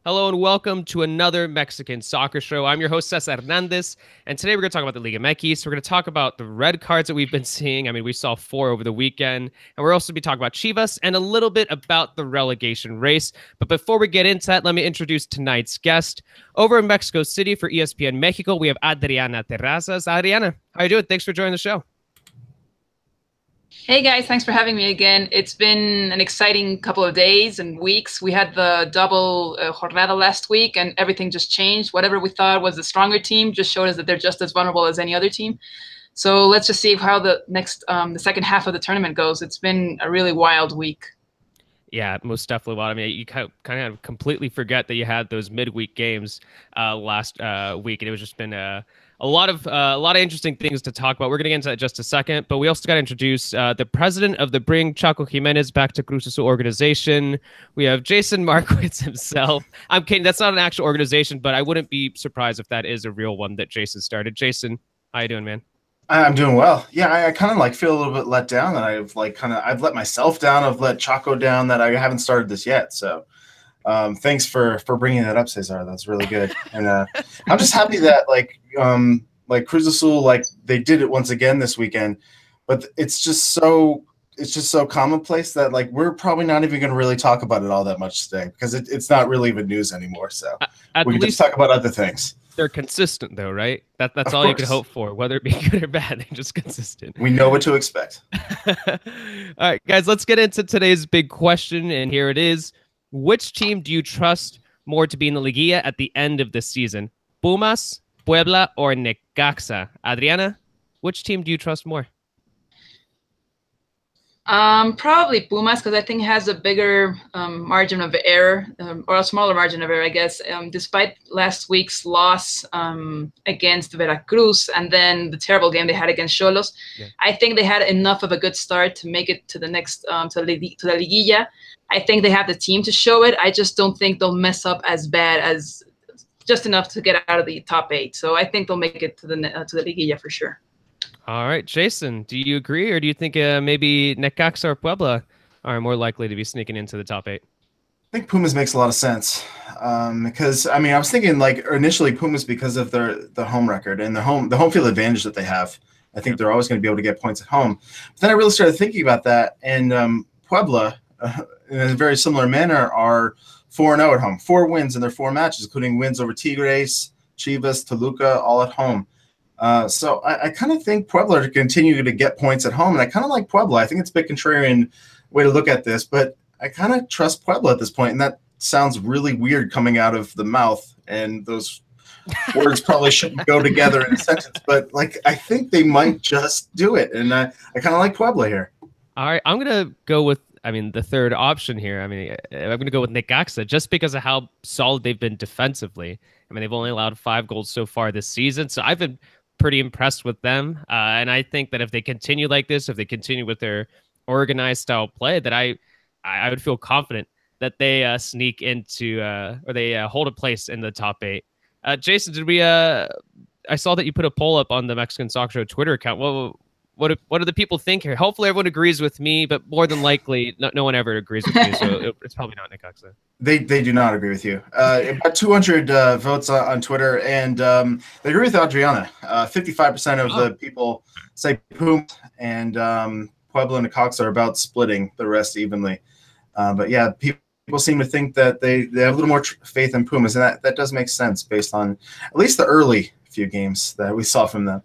Hello and welcome to another Mexican soccer show. I'm your host, Cesar Hernandez, and today we're going to talk about the Liga MX. We're going to talk about the red cards that we've been seeing. I mean, we saw 4 over the weekend, and we're also going to be talking about Chivas and a little bit about the relegation race. But before we get into that, let me introduce tonight's guest. Over in Mexico City for ESPN Mexico, we have Adriana Terrazas. Adriana, how are you doing? Thanks for joining the show. Hey guys, thanks for having me again. It's been an exciting couple of days and weeks. We had the double jornada last week and everything just changed. Whatever we thought was the stronger team just showed us that they're just as vulnerable as any other team. So let's just see how the second half of the tournament goes. It's been a really wild week. Yeah, most definitely. Well, I mean, you kind of completely forget that you had those midweek games last week, and it was just been a lot of interesting things to talk about. We're going to get into that in just a second, but we also got to introduce the president of the Bring Chaco Jimenez Back to Cruz Azul organization. We have Jason Markowitz himself. I'm kidding. That's not an actual organization, but I wouldn't be surprised if that is a real one that Jason started. Jason, how you doing, man? I'm doing well. Yeah, I kind of feel a little bit let down that I've let myself down. I've let Chaco down that I haven't started this yet. So thanks for bringing that up, Cesar. That's really good. And I'm just happy that Cruz Azul, they did it once again this weekend, but it's just so commonplace that we're probably not even going to really talk about it all that much today because it's not really even news anymore. So At we can just least talk about other things. they're consistent, though, right? That's Of all you can course. hope for, whether it be good or bad. They're just consistent. We know what to expect. All right, guys, let's get into today's big question, and here it is. Which team do you trust more to be in the Liguilla at the end of the season? Pumas, Puebla, or Necaxa? Adriana, which team do you trust more? Probably Pumas because I think it has a bigger margin of error or a smaller margin of error, I guess. Despite last week's loss against Veracruz and then the terrible game they had against Xolos, Yeah. I think they had enough of a good start to make it to the next to the Liguilla. I think they have the team to show it. I just don't think they'll mess up as bad as just enough to get out of the top 8. So I think they'll make it to the Liguilla for sure. All right, Jason, do you agree, or do you think maybe Necaxa or Puebla are more likely to be sneaking into the top 8? I think Pumas makes a lot of sense because I mean I was thinking initially Pumas because of the home record and the home field advantage that they have. I think they're always going to be able to get points at home. But then I really started thinking about that, and Puebla, in a very similar manner, are 4-0 at home, 4 wins in their 4 matches, including wins over Tigres, Chivas, Toluca, all at home. So I kind of think Puebla are continue to get points at home, and I kind of like Puebla. I think it's a bit contrarian way to look at this, but I kind of trust Puebla at this point, and that sounds really weird coming out of the mouth, and those words probably shouldn't go together in a sentence, but I think they might just do it, and I kind of like Puebla here. All right, I'm gonna go with, the third option here. I'm gonna go with Necaxa just because of how solid they've been defensively. They've only allowed 5 goals so far this season, so I've been pretty impressed with them. And I think that if they continue like this, if they continue with their organized style play, that I would feel confident that they sneak into or they hold a place in the top 8. Jason, did we? I saw that you put a poll up on the Mexican Soccer Show Twitter account. What do the people think here? Hopefully, everyone agrees with me, but more than likely, no one ever agrees with me. So it's probably not Necaxa. They do not agree with you. About 200 votes on Twitter, and they agree with Adriana. 55% of the people say Pumas, and Puebla and Necaxa are about splitting the rest evenly. But yeah, people seem to think that they have a little more faith in Pumas, and that does make sense based on at least the early few games that we saw from them.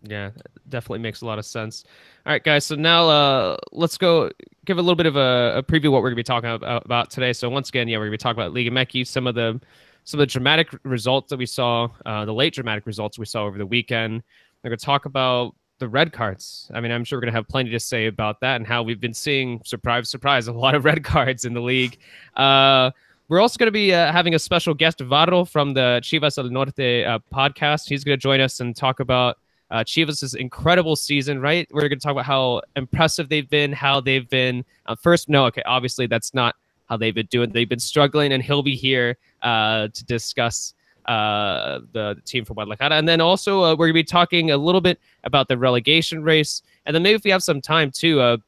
Yeah, definitely makes a lot of sense. All right, guys. So now let's go give a little bit of a preview of what we're going to be talking about today. So once again, yeah, we're going to be talking about Liga MX, some of the dramatic results that we saw, the late dramatic results we saw over the weekend. We're going to talk about the red cards. I'm sure we're going to have plenty to say about that and how we've been seeing, surprise, surprise, a lot of red cards in the league. We're also going to be having a special guest, Varro, from the Chivas del Norte podcast. He's going to join us and talk about Chivas' incredible season, right? We're going to talk about how impressive they've been, how they've been obviously that's not how they've been doing. They've been struggling, and he'll be here to discuss the team from Guadalajara. And then also we're going to be talking a little bit about the relegation race. And then maybe if we have some time too,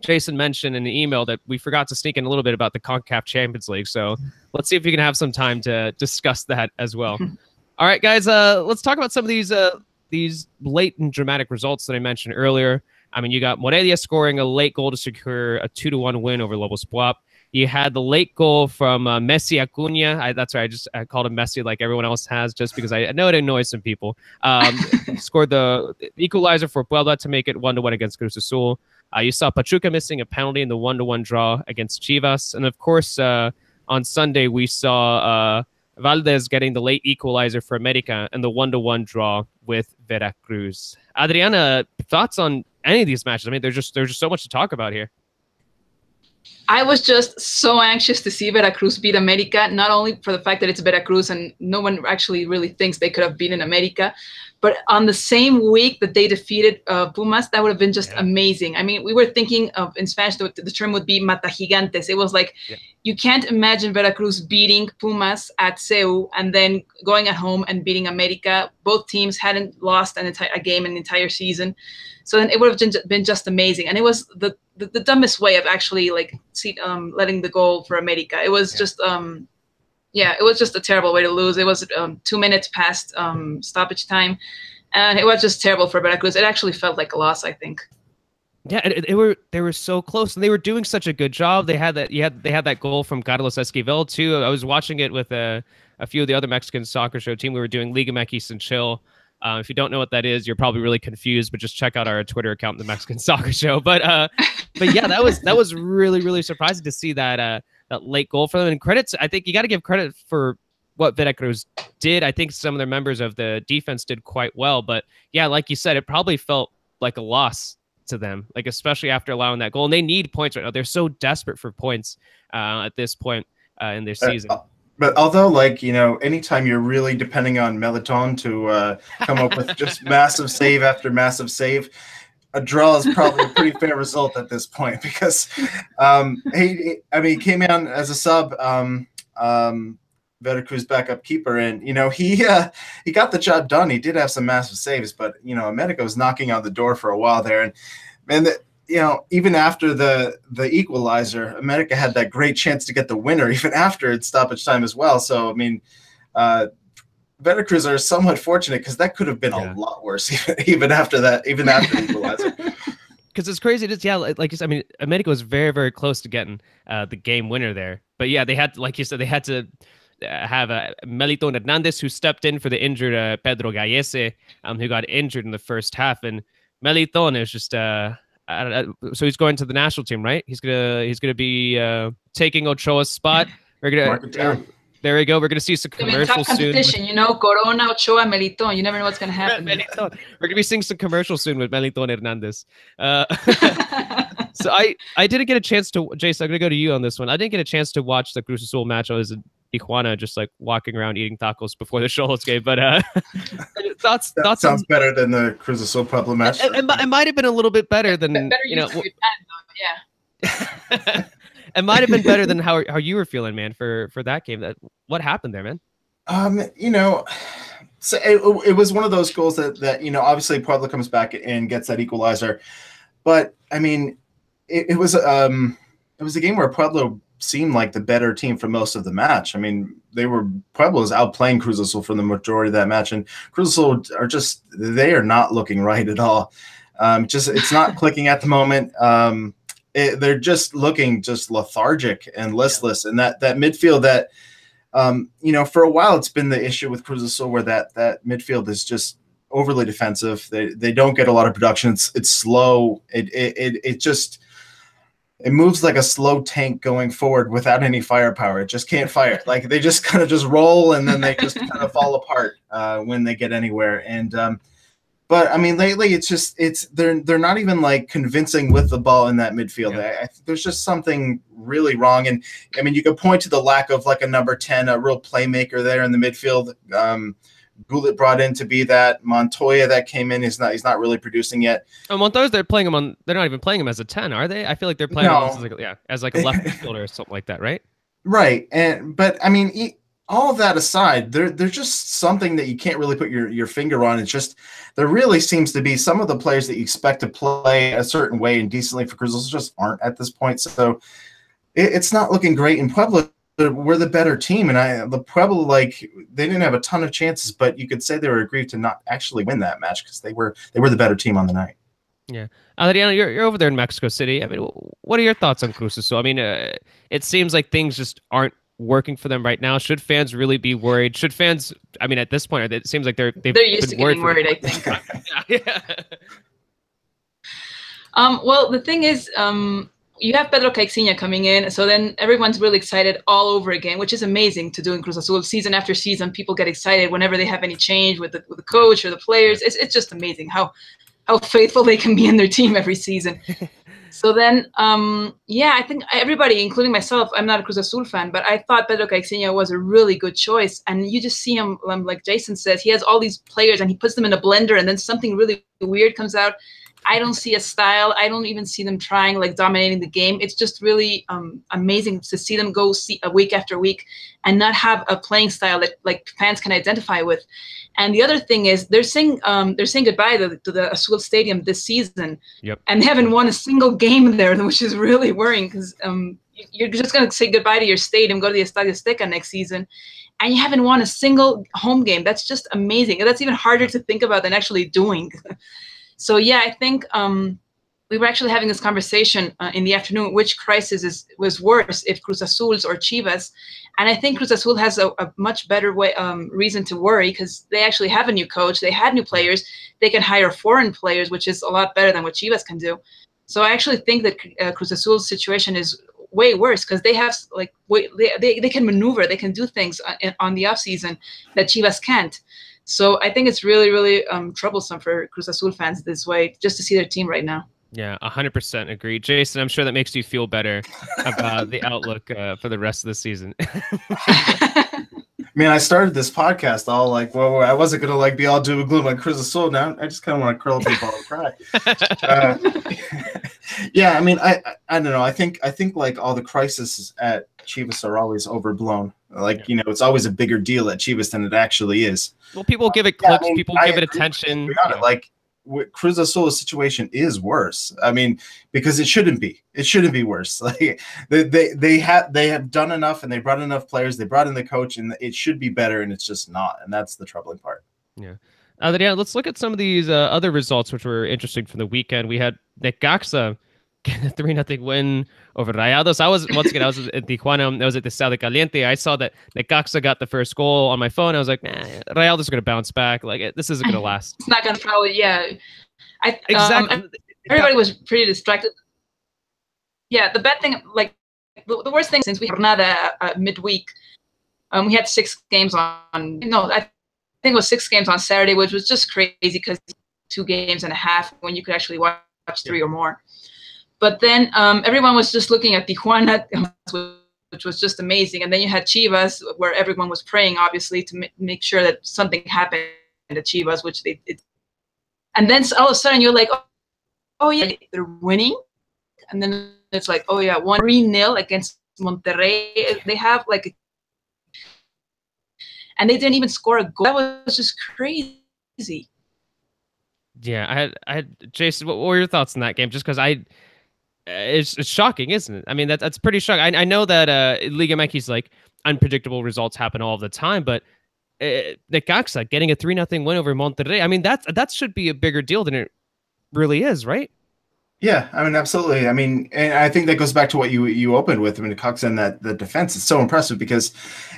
Jason mentioned in an email that we forgot to sneak in a little bit about the CONCACAF Champions League. So let's see if we can have some time to discuss that as well. All right, guys, let's talk about some of these late and dramatic results that I mentioned earlier. I mean, you got Morelia scoring a late goal to secure a 2-1 win over Lobos BUAP. You had the late goal from Messi Acuna. That's right. I called him Messi like everyone else has, just because I know it annoys some people. Scored the equalizer for Puebla to make it 1-1 against Cruz Azul. You saw Pachuca missing a penalty in the 1-1 draw against Chivas. And of course, on Sunday, we saw Valdez getting the late equalizer for America and the 1-1 draw with Veracruz. Adriana, thoughts on any of these matches? I mean, there's just so much to talk about here. I was just so anxious to see Veracruz beat America, not only for the fact that it's Veracruz and no one actually really thinks they could have beaten America, but on the same week that they defeated Pumas, that would have been just amazing. I mean, we were thinking of, in Spanish, the term would be mata gigantes. It was like, you can't imagine Veracruz beating Pumas at CEU and then going at home and beating America. Both teams hadn't lost a game in the entire season. So then it would have been just amazing. And it was the dumbest way of actually letting the goal for America. It was just it was just a terrible way to lose. It was 2 minutes past stoppage time, and it was just terrible for Veracruz. It actually felt like a loss, I think. Yeah, they were so close, and they were doing such a good job. They had that goal from Carlos Esquivel too. I was watching it with a few of the other Mexican soccer show team. We were doing Liga MX and Chill. If you don't know what that is, you're probably really confused, but just check out our Twitter account, the Mexican Soccer Show. But yeah, that was really, really surprising to see that late goal for them. And credits, I think you got to give credit for what Veracruz did. I think some of their members of the defense did quite well. But yeah, like you said, it probably felt like a loss to them, like especially after allowing that goal. And they need points right now. They're so desperate for points at this point in their season. But although, anytime you're really depending on Meliton to come up with just massive save after massive save, a draw is probably a pretty fair result at this point because he came in as a sub, Veracruz backup keeper, and he got the job done. He did have some massive saves, but America was knocking on the door for a while there, and even after the equalizer, America had that great chance to get the winner, even after its stoppage time as well. So, I mean, Veracruz are somewhat fortunate because that could have been a lot worse, even after the equalizer. Because it's crazy. Like you said, I mean, America was very, very close to getting the game winner there. But yeah, they had, like you said, they had to have Meliton Hernandez, who stepped in for the injured Pedro Gallese, who got injured in the first half. And Meliton is just... so he's going to the national team, right? He's gonna be taking Ochoa's spot. We're gonna there we go. We're gonna see some commercials soon. Corona, Ochoa, Meliton. You never know what's gonna happen. We're gonna be seeing some commercials soon with Meliton Hernandez. So I didn't get a chance to, Jason, I'm gonna go to you on this one. I didn't get a chance to watch the Cruz Azul match. I was in Tijuana, just like walking around eating tacos before the Xolos game. But thoughts sounds better than the Cruz Azul Puebla match. It might have been a little bit better than It might have been better than how you were feeling, man, for that game. What happened there, man? So it was one of those goals that obviously Puebla comes back and gets that equalizer, but I mean, it was a game where Puebla seemed like the better team for most of the match. I mean, Puebla was outplaying Cruz Azul for the majority of that match, and Cruz Azul they are not looking right at all. It's not clicking at the moment. They're just looking lethargic and listless, and that midfield that for a while it's been the issue with Cruz Azul, where that midfield is just overly defensive. They don't get a lot of production. It's slow. It moves like a slow tank going forward without any firepower. It just can't fire. Like they just kind of just roll, and then they just kind of fall apart when they get anywhere. And but I mean, lately they're not even like convincing with the ball in that midfield. Yeah. There's just something really wrong. And I mean, you could point to the lack of like a number 10, a real playmaker there in the midfield. Goulet brought in to be that. Montoya that came in, he's not really producing yet. Oh, Montoya, they're not even playing him as a 10, are they? I feel like they're playing him as like a left fielder or something like that, right? Right. But I mean, all of that aside, they're just something that you can't really put your finger on. It's just there really seems to be some of the players that you expect to play a certain way and decently for Cruz Azul just aren't at this point. So it's not looking great. In Puebla, we're the better team, and the Puebla, like, they didn't have a ton of chances, but you could say they were aggrieved to not actually win that match because they were the better team on the night. Yeah. Adriano, you're over there in Mexico City. I mean, what are your thoughts on Cruz Azul? I mean, it seems like things just aren't working for them right now. Should fans really be worried? Should fans, I mean, at this point, it seems like they're used to getting worried, I think. Yeah. Well, the thing is, you have Pedro Caixinha coming in, so then everyone's really excited all over again, which is amazing to do in Cruz Azul. Season after season, people get excited whenever they have any change with the coach or the players. It's just amazing how faithful they can be in their team every season. So then, yeah, I think everybody, including myself, I'm not a Cruz Azul fan, but I thought Pedro Caixinha was a really good choice. And you just see him, like Jason says, he has all these players and he puts them in a blender and then something really weird comes out. I don't see a style. I don't even see them trying, like, dominating the game. It's just really amazing to see them go week after week and not have a playing style that, like, fans can identify with. And the other thing is they're saying goodbye to the Azul Stadium this season. Yep. And they haven't won a single game there, which is really worrying because you're just going to say goodbye to your stadium, go to the Estadio Azteca next season, and you haven't won a single home game. That's just amazing. And that's even harder to think about than actually doing. So, yeah, I think we were actually having this conversation in the afternoon, which crisis was worse, if Cruz Azul's or Chivas. And I think Cruz Azul has a much better reason to worry because they actually have a new coach. They had new players. They can hire foreign players, which is a lot better than what Chivas can do. So I actually think that Cruz Azul's situation is way worse because they have, like, they can maneuver. They can do things on the offseason that Chivas can't. So I think it's really, really troublesome for Cruz Azul fans this way, just to see their team right now. Yeah, 100% agree. Jason, I'm sure that makes you feel better about the outlook for the rest of the season. Man, I started this podcast all like, well, I wasn't gonna like be all doom and gloom like Cruz Azul. Now I just kind of want to curl up and ball and cry. Yeah, I mean, I don't know. I think like all the crises at Chivas are always overblown. Like, you know, it's always a bigger deal at Chivas than it actually is. Well, people give it clicks. Yeah, I mean, people give it attention. Like, Cruz Azul's situation is worse. I mean, because it shouldn't be. It shouldn't be worse. Like, they have done enough, and they brought enough players. They brought in the coach, and it should be better, and it's just not. And that's the troubling part. Yeah. Adriana, let's look at some of these other results which were interesting from the weekend. We had Necaxa get a 3-0 win over Rayados. I was in Tijuana. I was at the Estadio Caliente. I saw that Necaxa got the first goal on my phone. I was like, Rayados is going to bounce back. Like, this isn't going to last. It's not going to probably, yeah. Exactly. Everybody was pretty distracted. Yeah, the bad thing, like, the worst thing since we had Jornada midweek, we had 6 games on, no, I think it was 6 games on Saturday, which was just crazy because 2 games and a half when you could actually watch 3 or more. But then everyone was just looking at Tijuana, which was just amazing. And then you had Chivas, where everyone was praying, obviously, to make sure that something happened at Chivas, which they did. And then all of a sudden you're like, oh yeah, they're winning. And then it's like, oh yeah, 3-0 against Monterrey. They have like, and they didn't even score a goal. That was just crazy. Yeah, I had Jason. What were your thoughts on that game? Just because it's shocking, isn't it? I mean, that's pretty shocking. I know that Liga MX, like, unpredictable results happen all the time, but Necaxa getting a 3-0 win over Monterrey, I mean, that should be a bigger deal than it really is, right? Yeah, I mean, absolutely. I mean, and I think that goes back to what you opened with. I mean, Necaxa and the defense is so impressive because,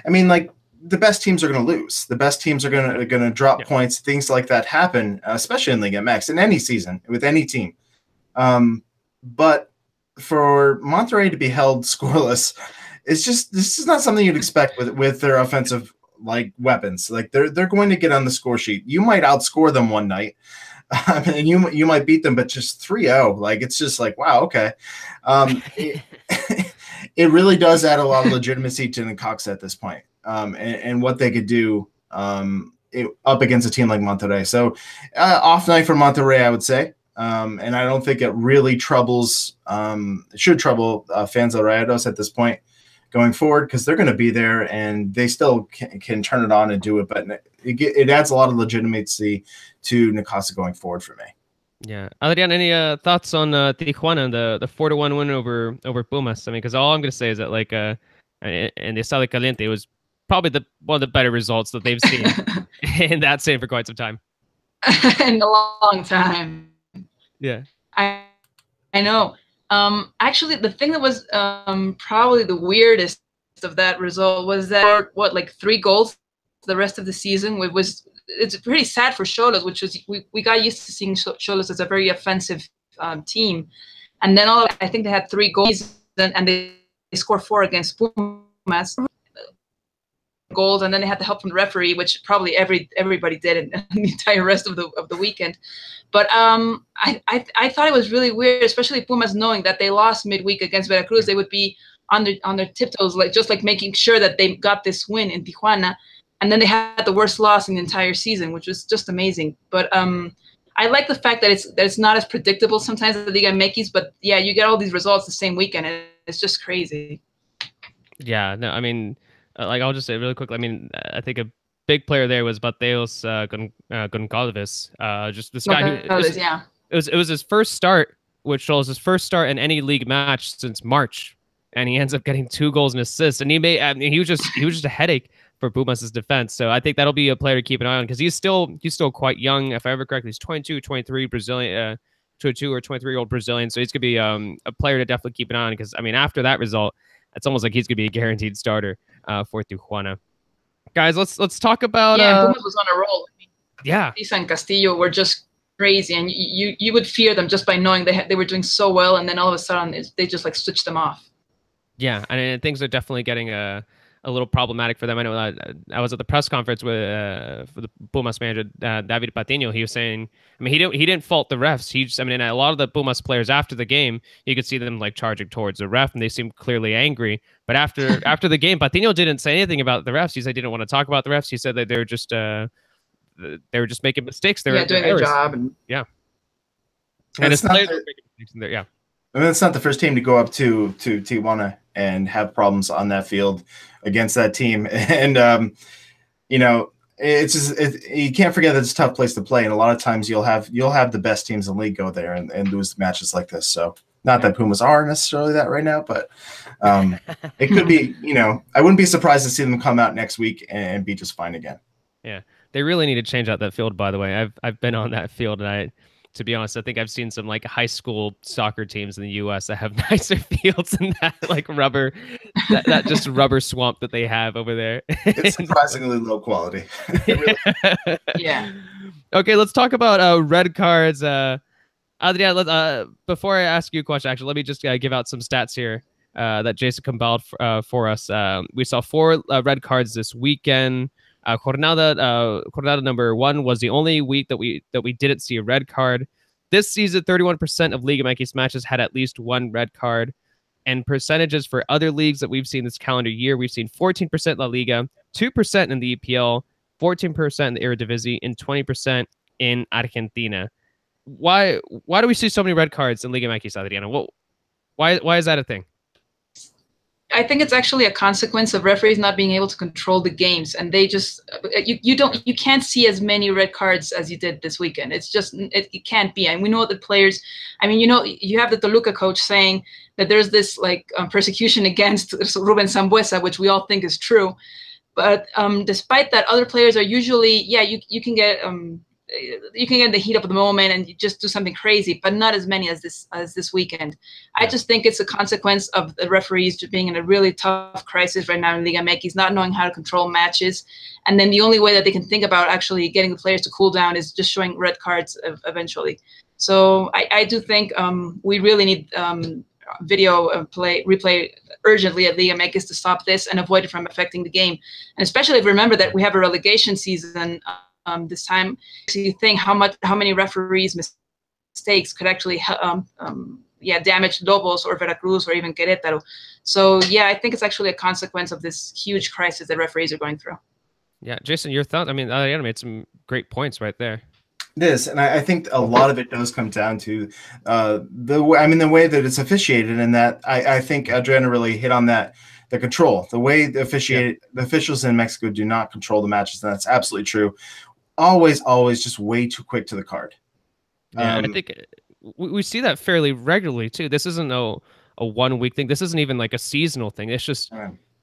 I mean, like, the best teams are going to lose. The best teams are going to drop points. Things like that happen, especially in Liga MX in any season with any team. But for Monterrey to be held scoreless, this is not something you'd expect with their offensive, like, weapons. Like, they're going to get on the score sheet. You might outscore them one night, and you might beat them, but just 3-0, like, it's just like, wow, okay. It really does add a lot of legitimacy to Necaxa at this point, and what they could do up against a team like Monterrey. So off night for Monterrey, I would say. And I don't think it really should trouble fans of Rayados at this point. going forward, because they're going to be there and they still can turn it on and do it. But it adds a lot of legitimacy to Necaxa going forward for me. Yeah, Adrian, any thoughts on Tijuana and the 4-1 win over Pumas? I mean, because all I'm gonna say is that like and the Estadio Caliente was probably one of the better results that they've seen in that stadium for quite some time. In a long time. Yeah, I know. Actually, the thing that was probably the weirdest of that result was that like 3 goals the rest of the season. It's pretty sad for Xolos, which was we got used to seeing Xolos as a very offensive team, and then I think they had 3 goals and they scored 4 against Pumas goals, and then they had the help from the referee, which probably everybody did in the entire rest of the weekend. But I thought it was really weird, especially Pumas, knowing that they lost midweek against Veracruz. They would be on their tiptoes, like making sure that they got this win in Tijuana, and then they had the worst loss in the entire season, which was just amazing. But I like the fact that it's not as predictable sometimes at the Liga MX. But yeah, you get all these results the same weekend, and it's just crazy. Yeah, no, I mean, like I'll just say really quickly. I mean, I think a big player there was Mateos Goncalves. Just this guy it was his first start, which was his first start in any league match since March, and he ends up getting 2 goals and assists. And he was just a headache for Pumas' defense. So I think that'll be a player to keep an eye on, because he's still quite young. If I remember correctly, he's 22, 23 Brazilian, 22 or 23-year-old Brazilian. So he's gonna be a player to definitely keep an eye on, because I mean, after that result, it's almost like he's gonna be a guaranteed starter for Tijuana. Guys, let's talk about Pumas was on a roll. Yeah, Pisa and Castillo were just crazy, and you would fear them just by knowing they were doing so well, and then all of a sudden they just like switched them off. Yeah, and things are definitely getting a little problematic for them. I know I was at the press conference with for the Pumas manager David Patino. He was saying, I mean, he didn't fault the refs. I mean, a lot of the Pumas players after the game, you could see them like charging towards the ref, and they seemed clearly angry. But after the game, Patino didn't say anything about the refs. He said he didn't want to talk about the refs. He said that they were just making mistakes. They were doing their job. Yeah, and his players were making mistakes in there. Yeah. I mean, it's not the first team to go up to Tijuana and have problems on that field against that team. And, you know, it's just, you can't forget that it's a tough place to play. And a lot of times you'll have the best teams in the league go there and lose matches like this. So not that Pumas are necessarily that right now, but it could be, you know, I wouldn't be surprised to see them come out next week and be just fine again. Yeah. They really need to change out that field, by the way. I've been on that field, and to be honest, I think I've seen some like high school soccer teams in the U.S. that have nicer fields than that, like rubber, that just rubber swamp that they have over there. It's surprisingly low quality. Yeah. Okay, let's talk about red cards. Adrian, before I ask you a question, actually, let me just give out some stats here that Jason compiled for us. We saw 4 red cards this weekend. Jornada number 1 was the only week that we didn't see a red card. This season, 31% of Liga MX matches had at least 1 red card. And percentages for other leagues that we've seen this calendar year, we've seen 14% La Liga, 2% in the EPL, 14% in the Eredivisie, and 20% in Argentina. Why do we see so many red cards in Liga MX, Adriana? Why is that a thing? I think it's actually a consequence of referees not being able to control the games, and they just you can't see as many red cards as you did this weekend. It's just it can't be, and we know the players. I mean, you know, you have the Toluca coach saying that there's this like persecution against Ruben Sambuesa, which we all think is true, but despite that, other players are usually you can get the heat up of the moment and you just do something crazy, but not as many as this weekend. I just think it's a consequence of the referees just being in a really tough crisis right now in Liga MX, not knowing how to control matches. And then the only way that they can think about actually getting the players to cool down is just showing red cards eventually. So I do think we really need video replay urgently at Liga MX to stop this and avoid it from affecting the game. And especially if we remember that we have a relegation season this time, so you think how many referees mistakes could actually damage Lobos or Veracruz or even Querétaro. So yeah, I think it's actually a consequence of this huge crisis that referees are going through. Yeah, Jason, your thoughts? I mean, Adriana made some great points right there. It is, and I think a lot of it does come down to the way that it's officiated, and that I think Adriana really hit on that the control, the way Yeah. the officials in Mexico do not control the matches, and that's absolutely true. Always just way too quick to the card. Yeah, I think we see that fairly regularly too. This isn't a 1 week thing. This isn't even like a seasonal thing. It's just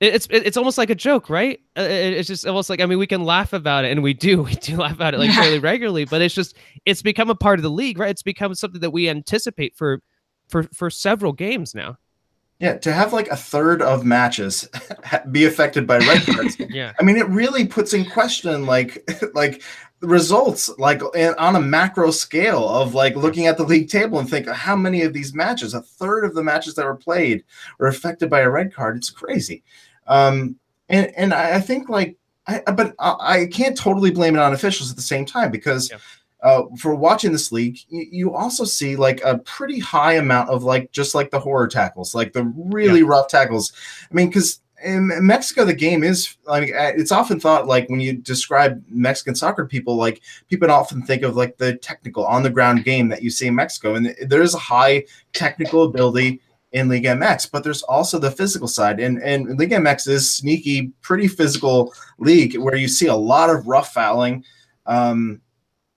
it's almost like a joke, right? It's just almost like, I mean, we can laugh about it, and we do laugh about it like Yeah. fairly regularly. But it's become a part of the league, right? It's become something that we anticipate for several games now. Yeah, to have like a third of matches be affected by red cards, Yeah, I mean, it really puts in question like the results, like on a macro scale of like yeah, looking at the league table and think how many of these matches, a third of the matches that were played, were affected by a red card. It's crazy, and I think like I can't totally blame it on officials at the same time because yeah, for watching this league, you also see like a pretty high amount of like just like the horror tackles, like the yeah. really rough tackles. I mean, because in Mexico, the game is like it's often thought like when you describe Mexican soccer people, like people often think of like the technical on the ground game that you see in Mexico, and there is a high technical ability in Liga MX, but there's also the physical side, and Liga MX is sneaky, pretty physical league where you see a lot of rough fouling.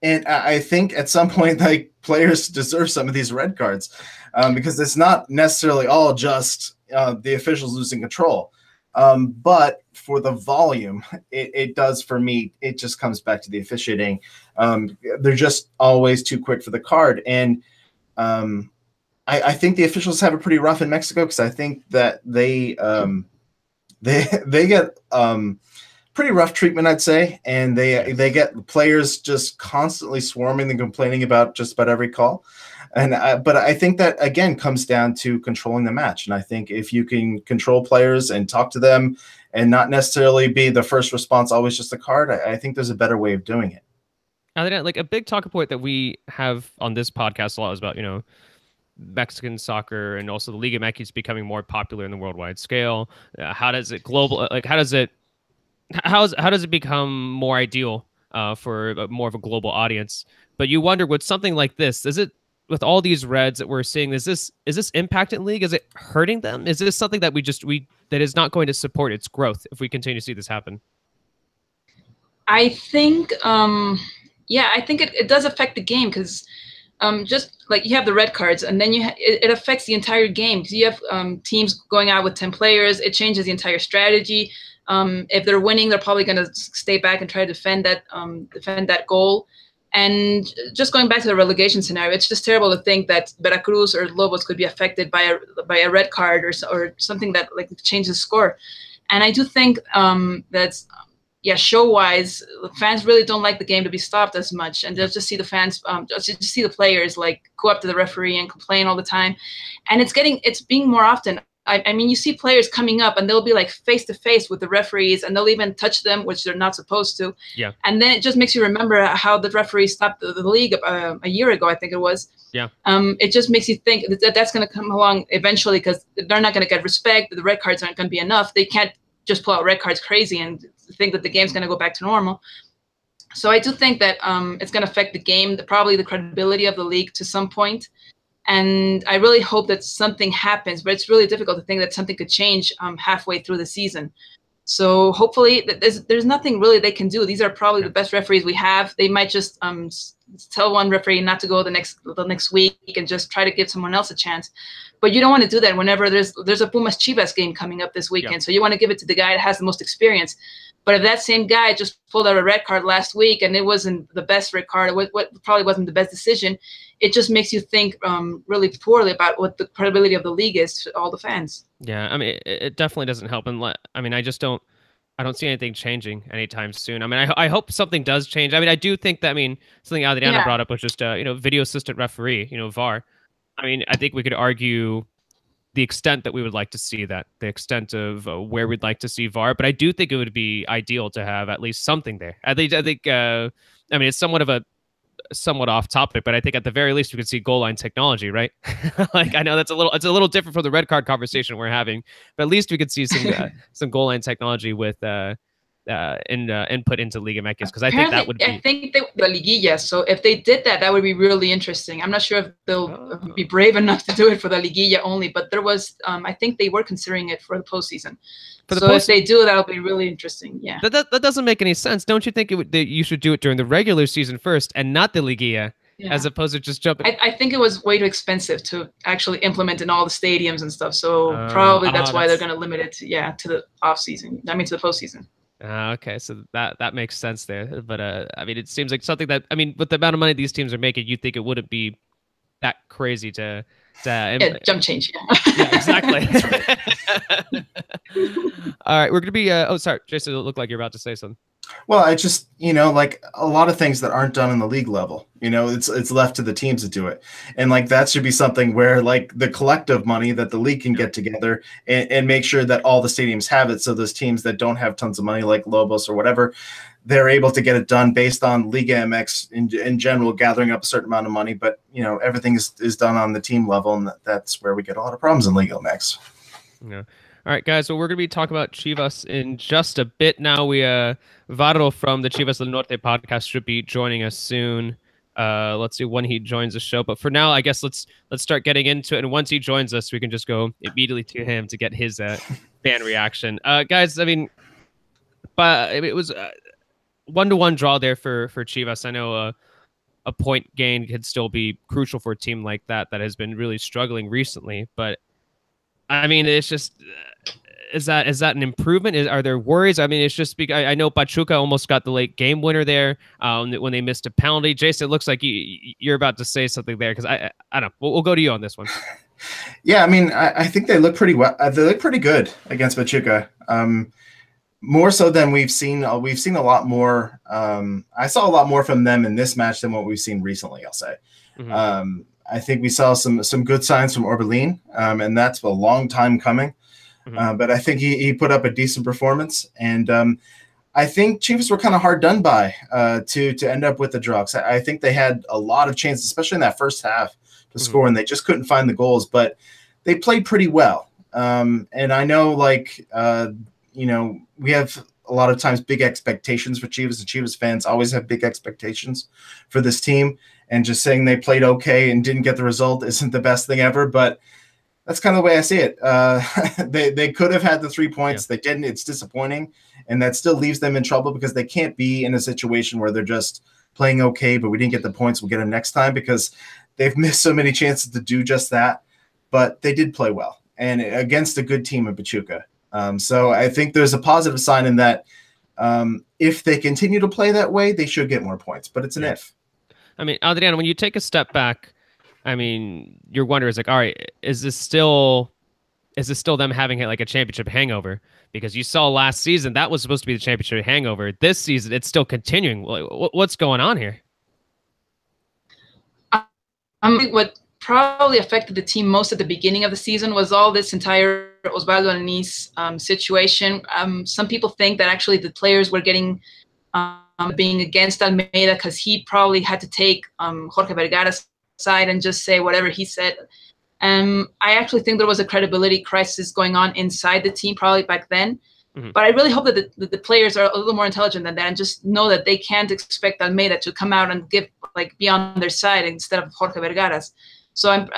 And I think at some point, like players deserve some of these red cards because it's not necessarily all just the officials losing control. But for the volume, it does for me. It just comes back to the officiating. They're just always too quick for the card. And I think the officials have it pretty rough in Mexico because I think that they get pretty rough treatment, I'd say, and they get players just constantly swarming and complaining about just about every call. And but I think that again comes down to controlling the match. And I think if you can control players and talk to them, and not necessarily be the first response always just a card, I think there's a better way of doing it. I think like a big talking point that we have on this podcast a lot is about, Mexican soccer and also the Liga MX becoming more popular in the worldwide scale. How does it global like how does it become more ideal for more of a global audience? But you wonder with something like this, is it with all these reds that we're seeing, is this impacting league? Is it hurting them? Is this something that we that is not going to support its growth if we continue to see this happen? I think, yeah, I think it does affect the game because just like you have the red cards, and then it affects the entire game because you have teams going out with 10 players. It changes the entire strategy. If they're winning, they're probably going to stay back and try to defend that goal. And just going back to the relegation scenario, it's just terrible to think that Veracruz or Lobos could be affected by a red card or something that like changes the score. And I do think that's yeah, show wise, fans really don't like the game to be stopped as much, and they'll just see the fans, just see the players like go up to the referee and complain all the time, and it's being more often. I mean, you see players coming up and they'll be like face to face with the referees, and they'll even touch them, which they're not supposed to. Yeah, And then it just makes you remember how the referee stopped the league a year ago, I think it was. yeah. It just makes you think that's going to come along eventually because they're not going to get respect. The red cards aren't going to be enough. They can't just pull out red cards crazy and think that the game's going to go back to normal. So I do think that it's going to affect the game, probably the credibility of the league to some point. And I really hope that something happens, but it's really difficult to think that something could change halfway through the season. So hopefully there's nothing really they can do. These are probably the best referees we have. They might just tell one referee not to go the next week and just try to give someone else a chance. But you don't want to do that whenever there's a Pumas Chivas game coming up this weekend. Yeah. So you want to give it to the guy that has the most experience. But if that same guy just pulled out a red card last week and it wasn't the best red card, what probably wasn't the best decision, it just makes you think really poorly about what the credibility of the league is to all the fans. Yeah, I mean, it definitely doesn't help. And I mean, I don't see anything changing anytime soon. I mean, I hope something does change. I mean, I do think that, I mean, something Adriana Yeah. brought up was just, video assistant referee, VAR. I mean, I think we could argue the extent that we would like to see that, the extent of where we'd like to see VAR. But I do think it would be ideal to have at least something there. I think, I mean, it's somewhat off topic, but I think at the very least we could see goal line technology, right? Like I know it's a little different from the red card conversation we're having, but at least we could see some goal line technology with input into Liga MX? Because I think that Apparently, would I be. think they the liguilla. So if they did that, that would be really interesting. I'm not sure if they'll be Oh. brave enough to do it for the liguilla only, but there was, I think they were considering it for the postseason. For the So if post, they do, that'll be really interesting. Yeah. that doesn't make any sense. Don't you think that you should do it during the regular season first and not the Liguilla, as Yeah. opposed to just jumping? I think it was way too expensive to actually implement in all the stadiums and stuff. So probably that's why they're going to limit it to the off season. I mean, to the postseason. Okay, so that makes sense there. But I mean, it seems like something that, I mean, with the amount of money these teams are making, you'd think it wouldn't be that crazy to Yeah, jump change. Yeah, exactly. All right, we're gonna be. Oh, sorry, Jason. It looked like you're about to say something. Well, I just, like a lot of things that aren't done in the league level, it's left to the teams to do it. And like that should be something where like the collective money that the league can get together and make sure that all the stadiums have it. So those teams that don't have tons of money like Lobos or whatever, they're able to get it done based on Liga MX in general, gathering up a certain amount of money. But, everything is done on the team level. And that's where we get a lot of problems in Liga MX. Yeah. All right, guys. So we're going to be talking about Chivas in just a bit now. Varo from the Chivas del Norte podcast should be joining us soon. Let's see when he joins the show. But for now, I guess let's start getting into it. And once he joins us, we can just go immediately to him to get his fan reaction. Guys, I mean, but it was 1-1 draw there for Chivas. I know a point gain could still be crucial for a team like that has been really struggling recently. But I mean, it's just is that an improvement? Are there worries? I mean, it's just because I know Pachuca almost got the late game winner there when they missed a penalty. Jason, it looks like you're about to say something there because I don't know. We'll go to you on this one. Yeah, I mean, I think they look pretty well. They look pretty good against Pachuca. More so than we've seen. We've seen a lot more. I saw a lot more from them in this match than what we've seen recently, I'll say. Mm-hmm. I think we saw some good signs from Orbelin, and that's a long time coming. Mm-hmm. But I think he put up a decent performance, and I think Chivas were kind of hard done by to end up with the draw. I think they had a lot of chances, especially in that first half, to score, and they just couldn't find the goals. But they played pretty well, and I know, we have a lot of times big expectations for Chivas, and Chivas fans always have big expectations for this team. And just saying they played okay and didn't get the result isn't the best thing ever, but that's kind of the way I see it. They could have had the 3 points. Yeah. They didn't. It's disappointing, and that still leaves them in trouble because they can't be in a situation where they're just playing okay, but we didn't get the points. We'll get them next time because they've missed so many chances to do just that. But they did play well, and against a good team in Pachuca. So I think there's a positive sign in that if they continue to play that way, they should get more points, but it's an if. I mean, Adriano, when you take a step back, I mean, your wonder is like, all right, is this still them having like a championship hangover? Because you saw last season that was supposed to be the championship hangover. This season, it's still continuing. What's going on here? What probably affected the team most at the beginning of the season was all this entire Osvaldo Anis situation. Some people think that actually the players were getting being against Almeida because he probably had to take Jorge Vergara's side and just say whatever he said. I actually think there was a credibility crisis going on inside the team probably back then. Mm-hmm. But I really hope that the players are a little more intelligent than that and just know that they can't expect Almeida to come out and be on their side instead of Jorge Vergara's. So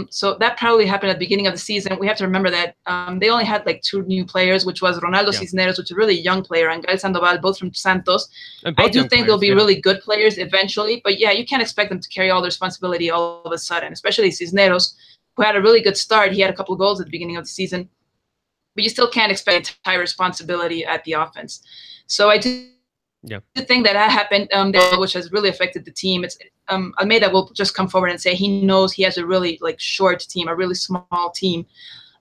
so that probably happened at the beginning of the season. We have to remember that they only had 2 new players, which was Ronaldo Cisneros, which is a really young player, and Gael Sandoval, both from Santos. I do think they'll be really good players eventually, but yeah, you can't expect them to carry all the responsibility all of a sudden, especially Cisneros, who had a really good start. He had a couple of goals at the beginning of the season, but you still can't expect entire responsibility at the offense. So I do think that happened, which has really affected the team. It's Almeida will just come forward and say he knows he has a really short team, a really small team,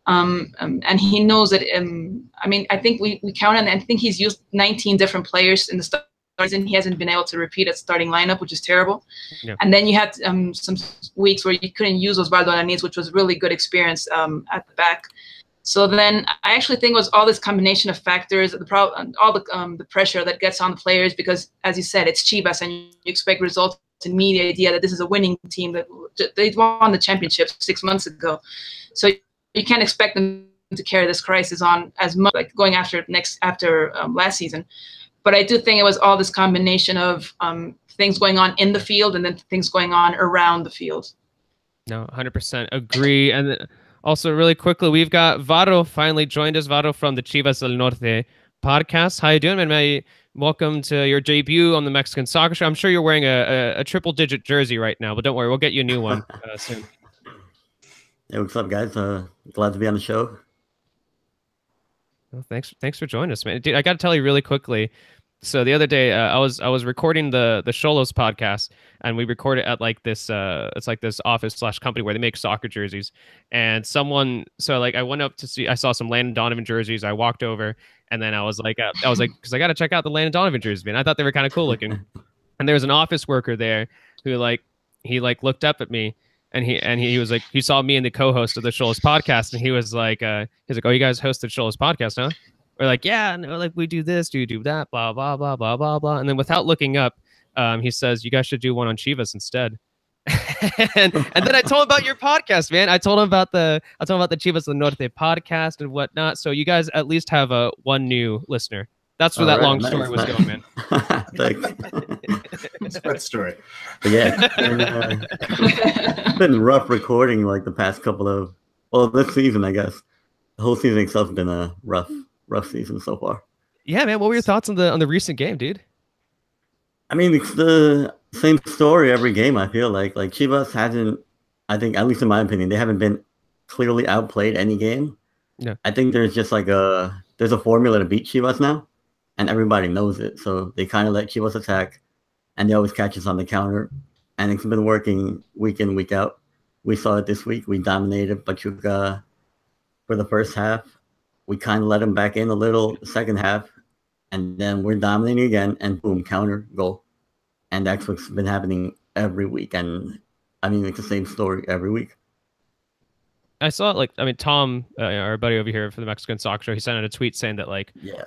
and he knows that. I mean, I think we count on. I think he's used 19 different players in the start season. He hasn't been able to repeat a starting lineup, which is terrible. Yeah. And then you had some weeks where you couldn't use Osvaldo Alanís, which was really good experience at the back. So then I actually think it was all this combination of factors, all the pressure that gets on the players because, as you said, it's Chivas and you expect results and media idea that this is a winning team, that they won the championship 6 months ago. So you can't expect them to carry this crisis on as much, going after last season. But I do think it was all this combination of things going on in the field and then things going on around the field. No, 100% agree. And also, really quickly, we've got Varo finally joined us. Varo from the Chivas del Norte podcast. How you doing, man? Welcome to your debut on the Mexican Soccer Show. I'm sure you're wearing a triple-digit jersey right now, but don't worry, we'll get you a new one soon. Hey, what's up, guys? Glad to be on the show. Well, thanks for joining us, man. Dude, I got to tell you really quickly. So the other day, I was recording the Xolos podcast, and we recorded at like this it's like this office/company where they make soccer jerseys. And I went up to see, I saw some Landon Donovan jerseys. I walked over, and then I was like, because I got to check out the Landon Donovan jerseys, man. I thought they were kind of cool looking. And there was an office worker there who he looked up at me. And he was like, he saw me and the co-host of the Xolos podcast, and he was like, oh, you guys host the Xolos podcast, huh? We're like, yeah, no, like we do this, do that, blah blah blah blah blah blah. And then without looking up, he says, you guys should do one on Chivas instead. and then I told him about your podcast, man. I told him about the Chivas del Norte podcast and whatnot. So you guys at least have one new listener. That's where long story was going, man. Spread story. But yeah, it's been rough recording like the past couple of, this season, I guess. The whole season itself has been a rough season so far. Yeah, man. What were your thoughts on the recent game, dude? I mean, it's the same story every game, I feel like. Like Chivas hasn't, I think, at least in my opinion, they haven't been clearly outplayed any game. Yeah. I think there's just like there's a formula to beat Chivas now, and everybody knows it. So they kind of let Chivas attack, and they always catch us on the counter. And it's been working week in, week out. We saw it this week. We dominated Pachuca for the first half. We kind of let them back in a little the second half. And then we're dominating again, and boom, counter, goal. And that's what's been happening every week. And I mean, it's the same story every week. I saw it, Tom, our buddy over here for the Mexican Soccer Show, he sent out a tweet saying that, like, yeah,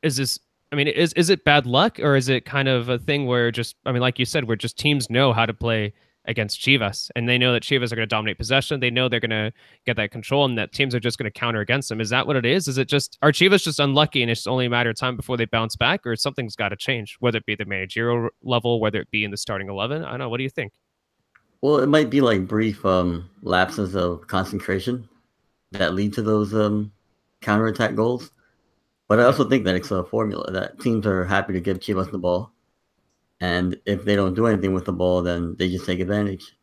is this, is it bad luck, or is it kind of a thing where just, like you said, where just teams know how to play against Chivas, and they know that Chivas are going to dominate possession. They know they're going to get that control, and that teams are just going to counter against them. Is that what it is? Is it just, are Chivas just unlucky and it's only a matter of time before they bounce back, or something's got to change, whether it be the managerial level, whether it be in the starting 11? I don't know. What do you think? Well, it might be like brief lapses of concentration that lead to those counterattack goals. But I also think that it's a formula that teams are happy to give Chivas the ball. And if they don't do anything with the ball, then they just take advantage.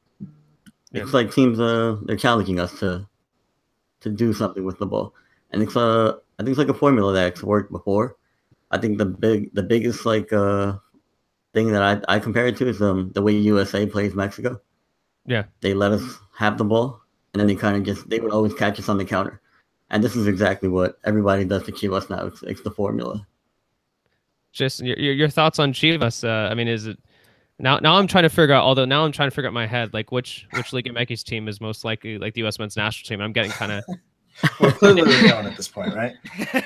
Yeah. It's like teams, they're challenging us to do something with the ball. And it's I think it's like a formula that's worked before. I think the biggest like thing that I compare it to is the way USA plays Mexico. Yeah. They let us have the ball, and then they would always catch us on the counter. And this is exactly what everybody does to Chivas now. It's the formula. Just your thoughts on Chivas. Is it now I'm trying to figure out, now I'm trying to figure out in my head, like which Liga MX team is most likely like the U.S. men's national team. And I'm getting kind of we're clearly known at this point, right?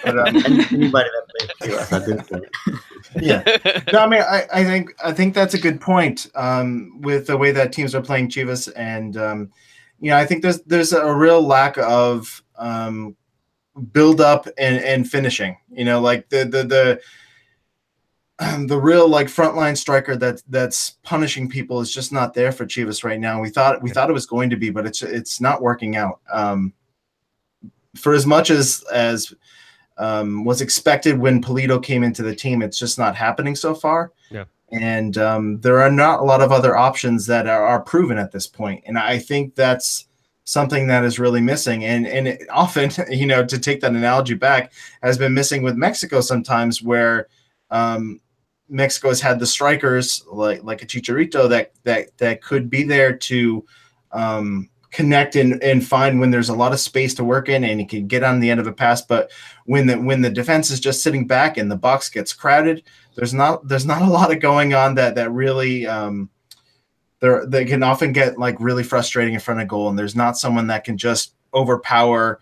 But, anybody that plays Chivas at this point. Yeah. No, I think that's a good point with the way that teams are playing Chivas, and I think there's a real lack of build up and finishing. Like the real like frontline striker that's punishing people is just not there for Chivas right now. We thought it was going to be, but it's not working out. For as much as was expected when Polito came into the team, it's just not happening so far. Yeah. And there are not a lot of other options that are proven at this point. And I think that's something that is really missing. And it often, to take that analogy back, has been missing with Mexico sometimes, where Mexico has had the strikers like a Chicharito that could be there to connect and find when there's a lot of space to work in, and he can get on the end of a pass. But when the defense is just sitting back and the box gets crowded, there's not a lot of going on that really they can often get like really frustrating in front of goal, and there's not someone that can just overpower,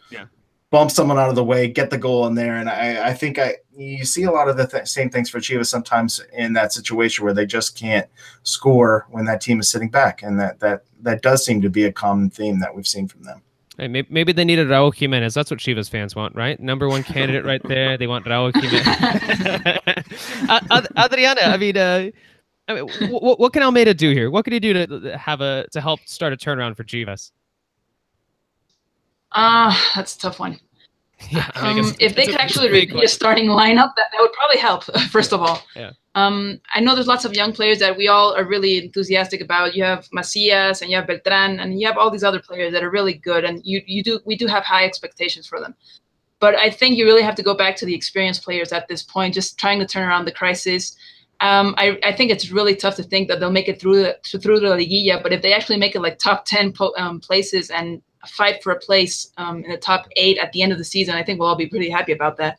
bump someone out of the way, get the goal in there. And I think you see a lot of the same things for Chivas sometimes in that situation where they just can't score when that team is sitting back, and that does seem to be a common theme that we've seen from them. Hey, maybe they needed Raul Jimenez. That's what Chivas fans want, right? Number one candidate right there. They want Raul Jimenez. Adriana, I mean, what can Almeida do here? What can he do to help start a turnaround for Chivas? That's a tough one. Yeah, I mean, if they could actually repeat a starting lineup, that would probably help. First of all, yeah. I know there's lots of young players that we all are really enthusiastic about. You have Macias and you have Beltran and you have all these other players that are really good, and we do have high expectations for them. But I think you really have to go back to the experienced players at this point, just trying to turn around the crisis. I think it's really tough to think that they'll make it through the Liguilla, but if they actually make it like top 10 places and fight for a place in the top 8 at the end of the season, I think we'll all be pretty happy about that.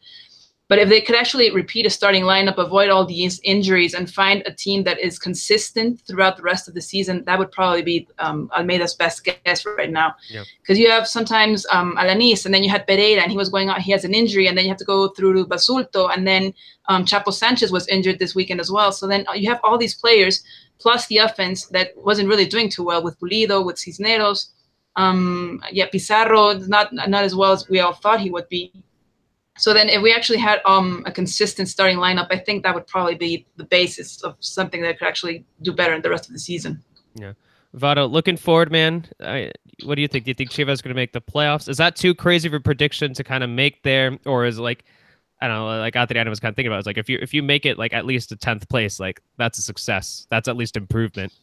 But if they could actually repeat a starting lineup, avoid all these injuries, and find a team that is consistent throughout the rest of the season, that would probably be Almeida's best guess right now. Because you have sometimes Alanis, and then you had Pereira, and he has an injury, and then you have to go through Basulto, and then Chapo Sanchez was injured this weekend as well. So then you have all these players, plus the offense that wasn't really doing too well with Pulido, with Cisneros. Pizarro, not as well as we all thought he would be. So then if we actually had a consistent starting lineup, I think that would probably be the basis of something that could actually do better in the rest of the season. Yeah. Vado, looking forward, man. What do you think? Do you think Chivas is going to make the playoffs? Is that too crazy of a prediction to kind of make there? Or is it like, I don't know, like Adriana was kind of thinking about it. It's like if you make it like at least a 10th place, like that's a success. That's at least improvement.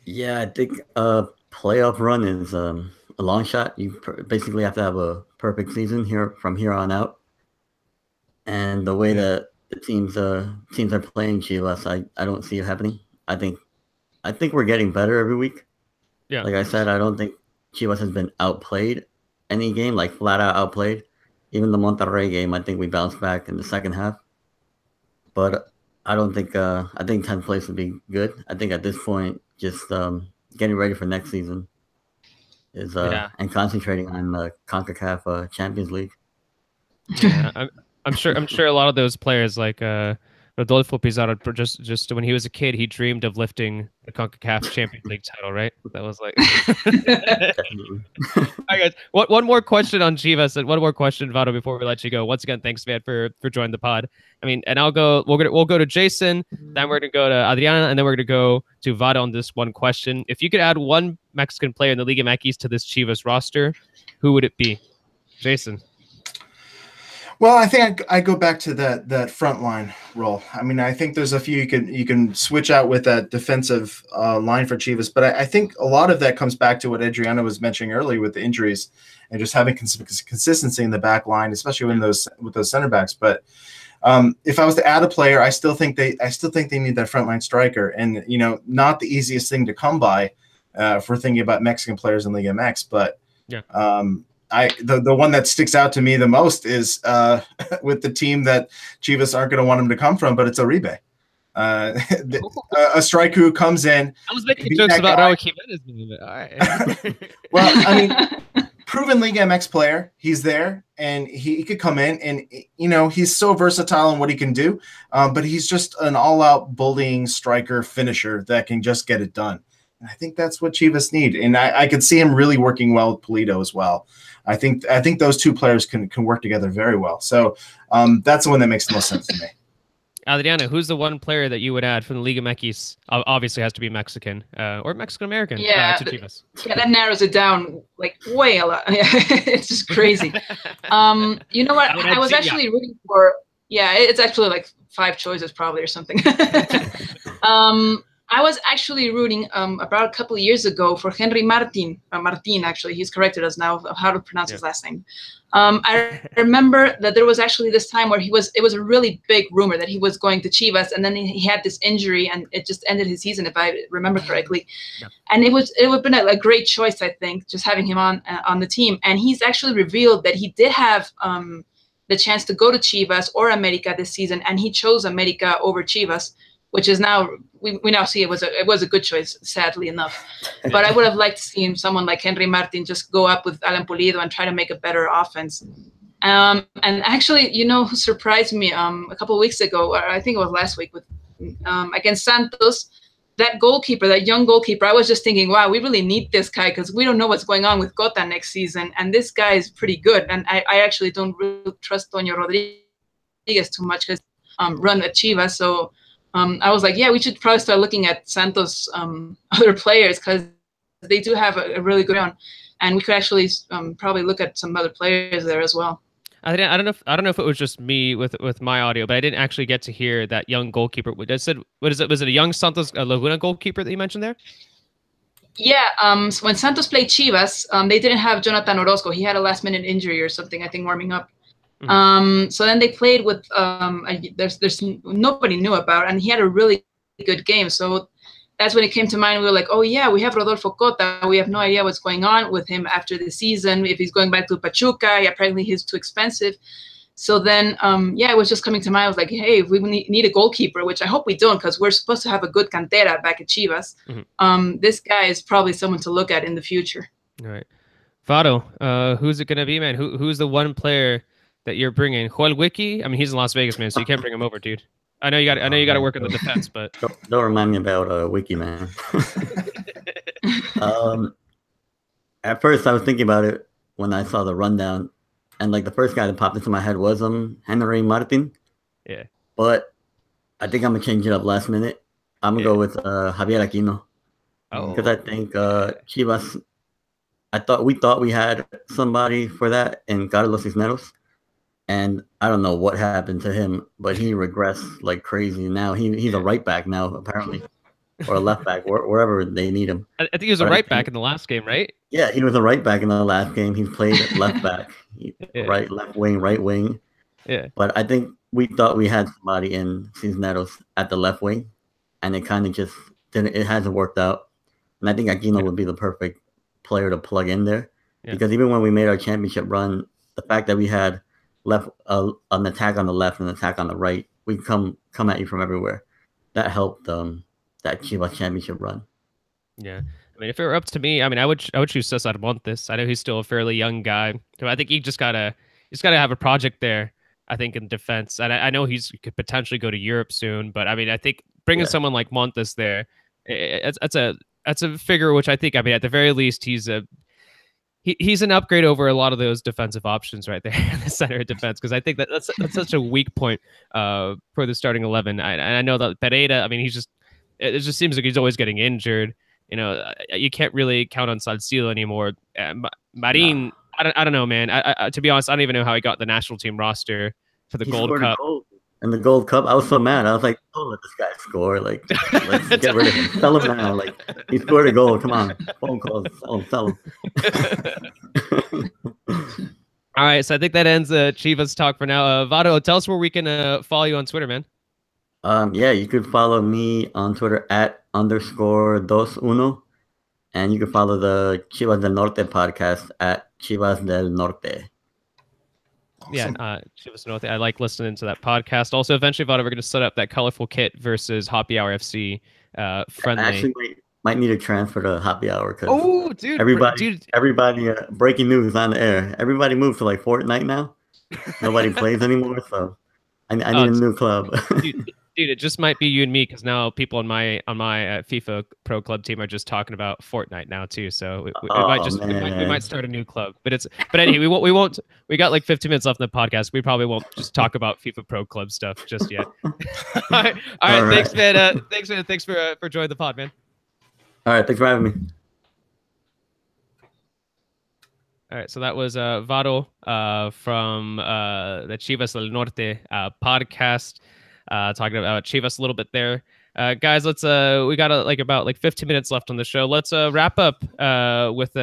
Yeah, I think a playoff run is a long shot. You basically have to have a perfect season from here on out. And the way that the teams are playing Chivas, I don't see it happening. I think we're getting better every week. Yeah. Like I said, I don't think Chivas has been outplayed any game, like flat out outplayed. Even the Monterrey game, I think we bounced back in the second half. But I don't think I think 10th place would be good. I think at this point, just getting ready for next season is and concentrating on the CONCACAF Champions League. Yeah, I'm sure a lot of those players like Rodolfo Pizarro, just when he was a kid, he dreamed of lifting the CONCACAF Champions League title, right? That was like. All right, guys. One more question on Chivas, and one more question, Vado, before we let you go. Once again, thanks, man, for joining the pod. I mean, and We'll go to Jason, then we're gonna go to Adriana, and then we're gonna go to Vado on this one question. If you could add one Mexican player in the Liga MX to this Chivas roster, who would it be? Jason. Well, I think I go back to that frontline role. I mean, I think there's a few you can switch out with that defensive line for Chivas, but I think a lot of that comes back to what Adriana was mentioning earlier with the injuries and just having consistency in the back line, especially with those center backs. But if I was to add a player, I still think they need that frontline striker, and not the easiest thing to come by if we're thinking about Mexican players in Liga MX, but yeah. The one that sticks out to me the most is with the team that Chivas aren't going to want him to come from, but it's Uribe. A striker who comes in. I was making jokes about Raul Jimenez. All right. Well, I mean, proven Liga MX player. He's there, and he could come in, and he's so versatile in what he can do. But he's just an all-out bullying striker finisher that can just get it done. And I think that's what Chivas need, and I could see him really working well with Pulido as well. I think those two players can work together very well. So that's the one that makes the most sense to me. Adriana, who's the one player that you would add from the Liga MX? Obviously, has to be Mexican or Mexican American. To Chivas. Yeah, that narrows it down like way a lot. It's just crazy. You know what? I was actually rooting for. Yeah, it's actually like 5 choices probably or something. I was actually rooting about a couple of years ago for Henry Martin. Martin, actually, he's corrected us now of how to pronounce his last name. I remember that there was actually this time where it was a really big rumor that he was going to Chivas, and then he had this injury, and it just ended his season, if I remember correctly. Yeah. And it would have been a great choice, I think, just having him on the team. And he's actually revealed that he did have the chance to go to Chivas or America this season, and he chose America over Chivas, which is now we now see it was a good choice, sadly enough. But I would have liked to see someone like Henry Martin just go up with Alan Pulido and try to make a better offense. And actually, who surprised me a couple of weeks ago, or I think it was last week, with against Santos, that goalkeeper, that young goalkeeper, I was just thinking, wow, we really need this guy because we don't know what's going on with Cota next season. And this guy is pretty good. And I actually don't really trust Toño Rodriguez too much because run at Chivas. So I was like, yeah, we should probably start looking at Santos' other players because they do have a really good run. And we could actually probably look at some other players there as well. I don't know if it was just me with my audio, but I didn't actually get to hear that young goalkeeper. I said, what is it? Was it a young Santos Laguna goalkeeper that you mentioned there? Yeah, so when Santos played Chivas, they didn't have Jonathan Orozco. He had a last-minute injury or something, I think, warming up. Mm-hmm. So then they played with there's nobody knew about, and he had a really good game. So that's when it came to mind. We were like, oh yeah, we have Rodolfo Cota. We have no idea what's going on with him after the season. If he's going back to Pachuca, apparently he's too expensive. So then, it was just coming to mind. I was like, hey, if we need a goalkeeper, which I hope we don't, because we're supposed to have a good cantera back at Chivas. Mm-hmm. This guy is probably someone to look at in the future. All right, Vado, who's it gonna be, man? Who's the one player that you're bringing? Joel Wiki? I mean, he's in Las Vegas, man, so you can't bring him over, dude. I know you got to work on the defense, but don't remind me about Wiki, man. At first, I was thinking about it when I saw the rundown, and like the first guy that popped into my head was Henry Martin. Yeah. But I think I'm gonna change it up last minute. I'm gonna go with Javier Aquino. Oh. Because I think Chivas. We thought we had somebody for that in Carlos Cisneros. And I don't know what happened to him, but he regressed like crazy. Now he's a right back now, apparently, or a left back, wherever they need him. I think he was a right back in the last game, right? Yeah, he was a right back in the last game. He's played left back, right, left wing, right wing. Yeah. But I think we thought we had somebody in Cisneros at the left wing, and it kind of just didn't. It hasn't worked out. And I think Aquino would be the perfect player to plug in there, because even when we made our championship run, the fact that we had an attack on the left and an attack on the right, we come at you from everywhere. That helped that Chivas championship run. Yeah, I mean, if it were up to me, I mean, I would choose Cesar Montes. I know he's still a fairly young guy, so I think he's gotta have a project there. I think in defense, and I know he could potentially go to Europe soon, but I mean, I think bringing someone like Montes there, that's a figure which I think, I mean, at the very least, he's an upgrade over a lot of those defensive options right there in the center of defense, because I think that's such a weak point for the starting 11. I know that Pereira, I mean, it just seems like he's always getting injured. You know, you can't really count on Salcido anymore. Marin, no. I don't know, man. To be honest, I don't even know how he got the national team roster for the Gold Cup. And the Gold Cup, I was so mad. I was like, "Oh, let this guy score! Like, let's get rid of him. Sell him now! Like, he scored a goal. Come on, phone calls. Sell him." All right, so I think that ends Chivas talk for now. Vado, tell us where we can follow you on Twitter, man. Yeah, you could follow me on Twitter at _21, and you can follow the Chivas del Norte podcast at Chivas del Norte. Awesome. Yeah, Chivas Norte. I like listening to that podcast. Also, eventually, Vado, we're going to set up that colorful kit versus Happy Hour FC friendly. I actually might need a transfer to Happy Hour because everybody, breaking news on the air. Everybody moved to like Fortnite now. Nobody plays anymore, so I need a new club. Dude, it just might be you and me, because now people on my FIFA Pro Club team are just talking about Fortnite now too. So we might start a new club. But anyway, we won't. We got like 15 minutes left in the podcast. We probably won't just talk about FIFA Pro Club stuff just yet. All right. Thanks, man. Thanks for joining the pod, man. All right, thanks for having me. All right, so that was Vado from the Chivas del Norte podcast. Talking about Chivas a little bit there. Guys, let's we got about 15 minutes left on the show. Let's wrap up with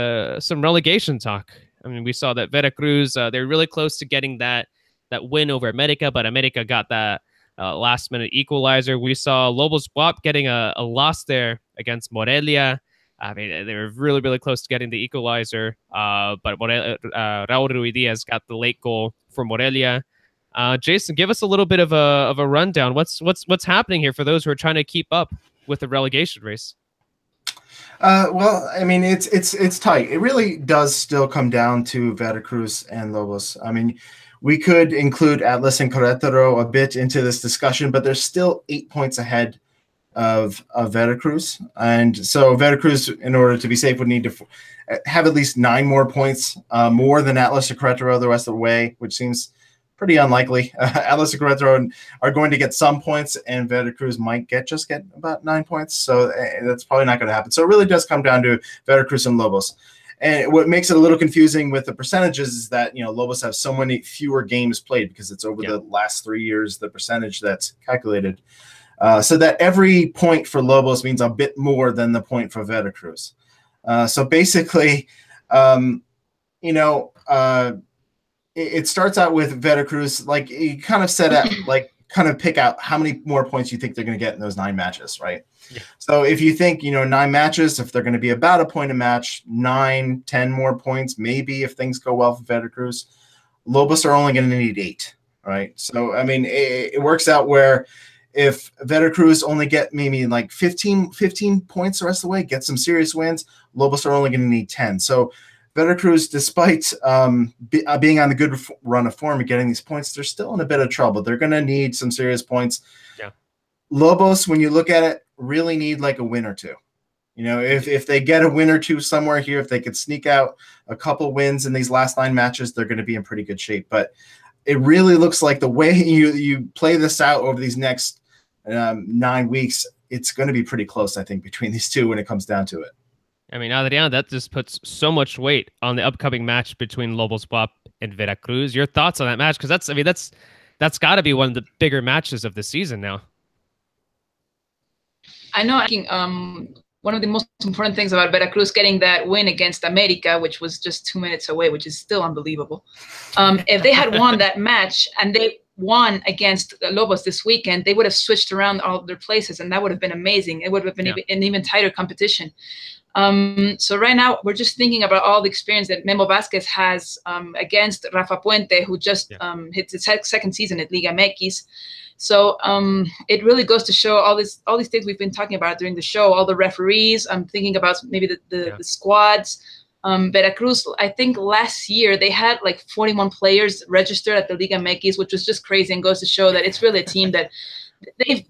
some relegation talk. I mean, we saw that Veracruz, they're really close to getting that win over America, but America got that last minute equalizer. We saw Lobos WAP getting a loss there against Morelia. I mean, they were really, really close to getting the equalizer, but Raul Ruiz got the late goal for Morelia. Jason, give us a little bit of a rundown. What's happening here for those who are trying to keep up with the relegation race? Well, I mean, it's tight. It really does still come down to Veracruz and Lobos. I mean, we could include Atlas and Querétaro a bit into this discussion, but they're still 8 points ahead of Veracruz. And so Veracruz, in order to be safe, would need to have at least 9 more points, more than Atlas or Querétaro the rest of the way, which seems pretty unlikely. Atlas and Querétaro are going to get some points, and Veracruz might just get about 9 points. So that's probably not going to happen. So it really does come down to Veracruz and Lobos. And what makes it a little confusing with the percentages is that, Lobos have so many fewer games played because it's over the last 3 years, the percentage that's calculated. So that every point for Lobos means a bit more than the point for Veracruz. So basically, it starts out with Veracruz, like you kind of set up, like kind of pick out how many more points you think they're going to get in those 9 matches, right? Yeah. So if you think, 9 matches, if they're going to be about a point a match, 9, 10 more points, maybe if things go well for Veracruz, Lobos are only going to need 8, right? So, I mean, it works out where if Veracruz only get maybe like 15 points the rest of the way, get some serious wins, Lobos are only going to need 10. So Veracruz, despite being on the good run of form and getting these points, they're still in a bit of trouble. They're going to need some serious points. Yeah. Lobos, when you look at it, really need like a win or two. If they get a win or two somewhere here, if they could sneak out a couple wins in these last 9 matches, they're going to be in pretty good shape. But it really looks like the way you play this out over these next 9 weeks, it's going to be pretty close, I think, between these two when it comes down to it. I mean, Adriana, that just puts so much weight on the upcoming match between Lobos BUAP and Veracruz. Your thoughts on that match? Because that's got to be one of the bigger matches of the season now. I know. One of the most important things about Veracruz getting that win against America, which was just 2 minutes away, which is still unbelievable. If they had won that match and they won against Lobos this weekend, they would have switched around all their places, and that would have been amazing. It would have been an even tighter competition. So right now, we're just thinking about all the experience that Memo Vasquez has against Rafa Puente, who just hit his second season at Liga MX. So it really goes to show all these things we've been talking about during the show, all the referees. I'm thinking about maybe the squads. Veracruz, I think last year they had like 41 players registered at the Liga MX, which was just crazy, and goes to show that it's really a team that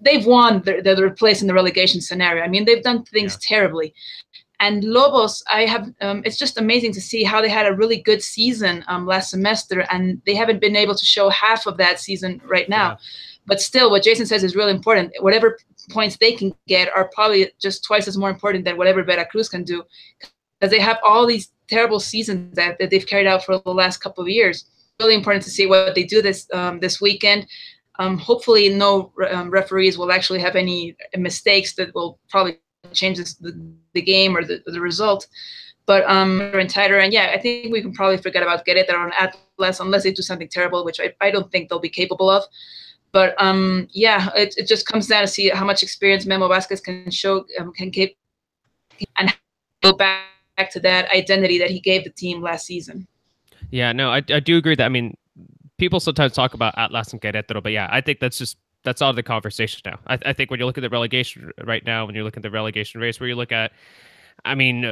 they've won their place in the relegation scenario. I mean, they've done things terribly. And Lobos, it's just amazing to see how they had a really good season last semester, and they haven't been able to show half of that season right now. Yeah. But still, what Jason says is really important. Whatever points they can get are probably just twice as more important than whatever Veracruz can do, because they have all these terrible seasons that they've carried out for the last couple of years. Really important to see what they do this weekend. Hopefully, no referees will actually have any mistakes that will probably change the game or the result. But and tighter, and I think we can probably forget about Querétaro and Atlas unless they do something terrible, which I don't think they'll be capable of. But it just comes down to see how much experience Memo Vasquez can show, can keep, and go back to that identity that he gave the team last season. Yeah, no, I do agree that, I mean, people sometimes talk about Atlas and Querétaro, but I think that's out of the conversation now. I think when you look at the relegation right now, when you look at the relegation race, where you look at, I mean,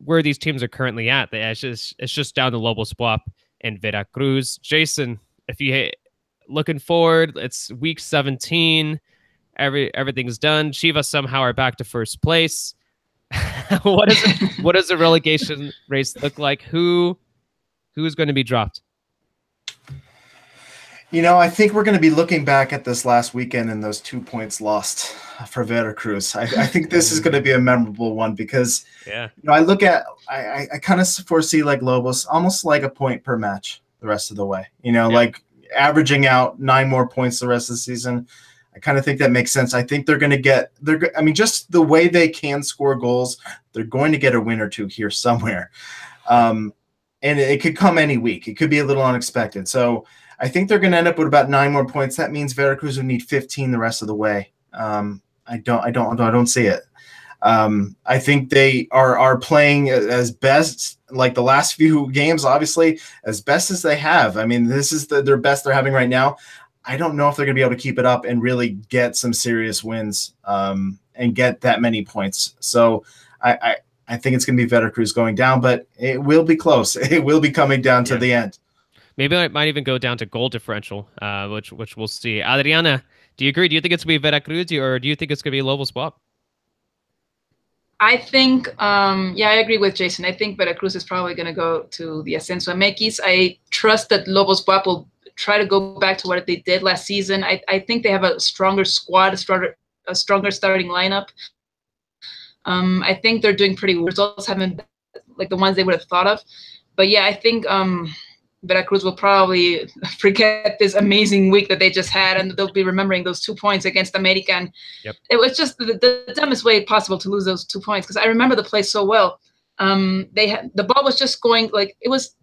where these teams are currently at, it's just down to Lobos BUAP and Veracruz. Jason, if you looking forward, it's week 17, everything's done. Chivas somehow are back to first place. What does the relegation race look like? Who is going to be dropped? I think we're going to be looking back at this last weekend and those 2 points lost for Veracruz. I think this is going to be a memorable one because, I look at, I kind of foresee like Lobos almost like a point per match the rest of the way, like averaging out 9 more points the rest of the season. I kind of think that makes sense. I think they're going to get, just the way they can score goals, they're going to get a win or two here somewhere. And it could come any week. It could be a little unexpected. So I think they're going to end up with about 9 more points. That means Veracruz would need 15 the rest of the way. I don't see it. I think they are playing as best, like the last few games, obviously, as best as they have. I mean, this is their best they're having right now. I don't know if they're going to be able to keep it up and really get some serious wins and get that many points. So I think it's going to be Veracruz going down, but it will be close. It will be coming down to the end. Maybe it might even go down to goal differential, which we'll see. Adriana, do you agree? Do you think it's going to be Veracruz, or do you think it's going to be Lobos BUAP? I think, yeah, I agree with Jason. I think Veracruz is probably going to go to the Ascenso MX. I trust that Lobos WAP will try to go back to what they did last season. I think they have a stronger squad, a stronger starting lineup. I think they're doing pretty well. Results haven't been like the ones they would have thought of. But yeah, I think Veracruz will probably forget this amazing week that they just had, and they'll be remembering those 2 points against America. And Yep. it was just the dumbest way possible to lose those 2 points, because I remember the play so well. The ball was just going like it was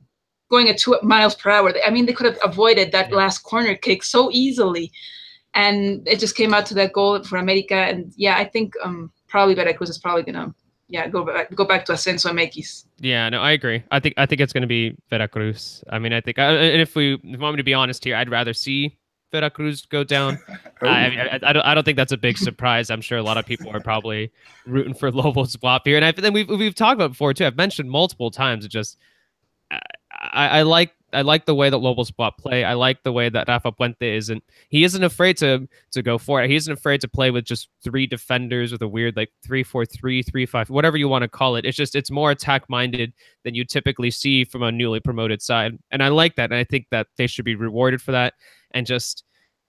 going at 2 miles per hour. I mean, they could have avoided that last corner kick so easily, and it just came out to that goal for America. And yeah, I think probably Veracruz is probably gonna go back to Ascenso MX. Yeah, no, I agree. I think it's going to be Veracruz. I mean, I think, and if we want me to be honest here, I'd rather see Veracruz go down. I don't think that's a big surprise. I'm sure a lot of people are probably rooting for Lobos WAP here, and then we've talked about it before too. I've mentioned multiple times. It just I like the way that Lobos WAP play. I like the way that Rafa Puente he isn't afraid to go for it. He isn't afraid to play with just 3 defenders with a weird like 3-4-3, 3-5, whatever you want to call it. It's more attack minded than you typically see from a newly promoted side. And I like that. And I think that they should be rewarded for that. And just,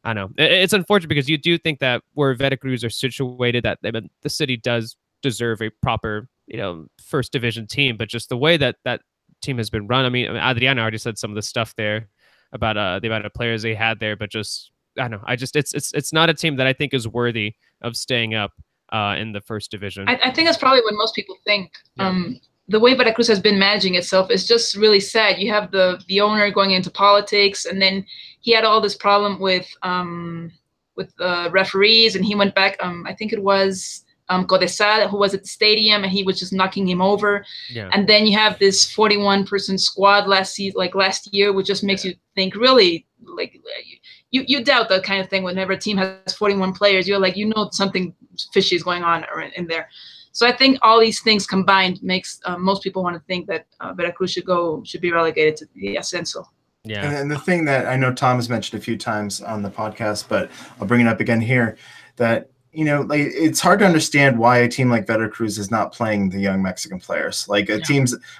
I don't know. It's unfortunate because you do think that where Veracruz are situated, that the city does deserve a proper, first division team, but just the way that team has been run. I mean, Adriana already said some of the stuff there about the amount of players they had there, but just I don't know. It's not a team that I think is worthy of staying up in the first division. I think that's probably what most people think. Yeah. The way Veracruz has been managing itself is just really sad. You have the owner going into politics, and then he had all this problem with referees, and he went back. I think it was Codesal, who was at the stadium, and he was just knocking him over. Yeah. And then you have this 41-person squad last year, which just makes you think really like you doubt that kind of thing. Whenever a team has 41 players, you're like, something fishy is going on in there. So I think all these things combined makes most people want to think that Veracruz should be relegated to the Ascenso. Yeah. And the thing that I know Tom has mentioned a few times on the podcast, but I'll bring it up again here, that like it's hard to understand why a team like Veracruz is not playing the young Mexican players, like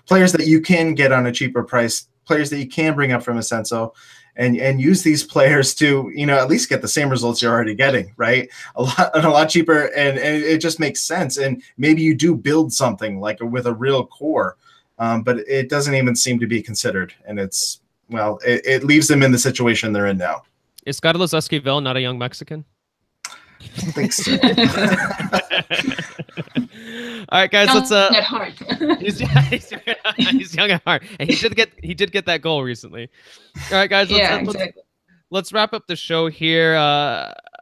players that you can get on a cheaper price, players that you can bring up from Ascenso, and use these players to, at least get the same results you're already getting, right? A lot cheaper, and it just makes sense. And maybe you do build something like with a real core, but it doesn't even seem to be considered, and it leaves them in the situation they're in now. Is Carlos Esquivel not a young Mexican? I don't think so. All right, guys, let's at heart. he's young at heart, and he did get that goal recently. All right, guys, let's wrap up the show here.